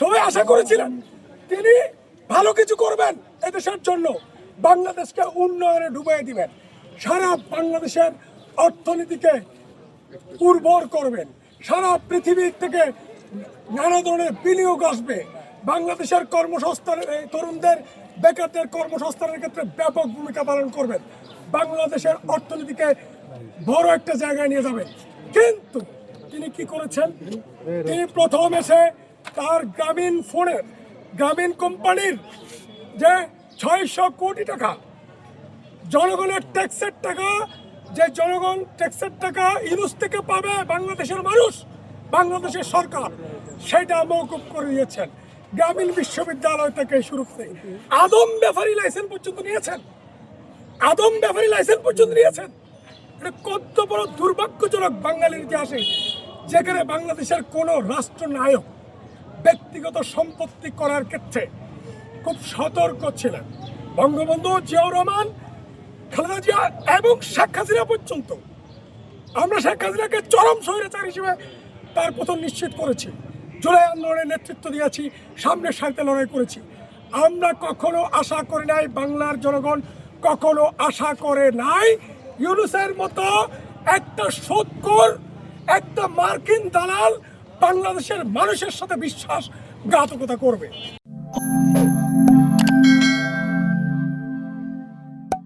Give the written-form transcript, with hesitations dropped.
সবাই আশা করেছিলেন তিনি ভালো কিছু করবেন এদেশের জন্য, বাংলাদেশকে উন্নয়নে ডুবিয়ে দিবেন, সারা বাংলাদেশের অর্থনীতিকে উর্বর করবেন, সারা পৃথিবী থেকে নানা ধরনের বিনিয়োগ আসবে, বাংলাদেশের কর্মসংস্থানের এই তরুণদের বেকারদের কর্মসংস্থানের ক্ষেত্রে ব্যাপক ভূমিকা পালন করবেন, বাংলাদেশের অর্থনীতিকে বড় একটা জায়গায় নিয়ে যাবেন। কিন্তু তিনি কি করেছেন? তিনি প্রথম এসে তার গ্রামীণ ফোনের গ্রামীণ কোম্পানির যে 600 কোটি টাকা জনগণের ট্যাক্সের টাকা, যে জনগণ ট্যাক্সের টাকা ইউনুস থেকে পাবে বাংলাদেশের মানুষ, বাংলাদেশের সরকার, সেটা মওকুফ করে দিয়েছেন। গ্রামীণ বিশ্ববিদ্যালয় থেকে শুরু করে আদম ব্যাপারী লাইসেন্স পর্যন্ত নিয়েছেন, আদম ব্যাপারী লাইসেন্স পর্যন্ত নিয়েছেন। এটা কত বড় দুর্ভাগ্যজনক বাঙালির ইতিহাসে, যেখানে বাংলাদেশের কোনো রাষ্ট্রনায়ক ব্যক্তিগত সম্পত্তি করার ক্ষেত্রে খুব সতর্ক ছিলেন। বঙ্গবন্ধু জিয়াউর রহমান, খালেদা জিয়া এবং শেখ হাসিনা পর্যন্ত। আমরা শেখ হাসিনাকে চরম স্বৈরাচার হিসেবে তার পতন নিশ্চিত করেছি, জুলাই আন্দোলনের নেতৃত্ব দিয়েছি, সামনের সারিতে লড়াই করেছি। আমরা কখনো আশা করি নাই, বাংলার জনগণ কখনো আশা করে নাই ইউনুসের মতো একটা সুদখোর, একটা মার্কিন দালাল বাংলাদেশের মানুষের সাথে বিশ্বাসঘাতকতা করবে।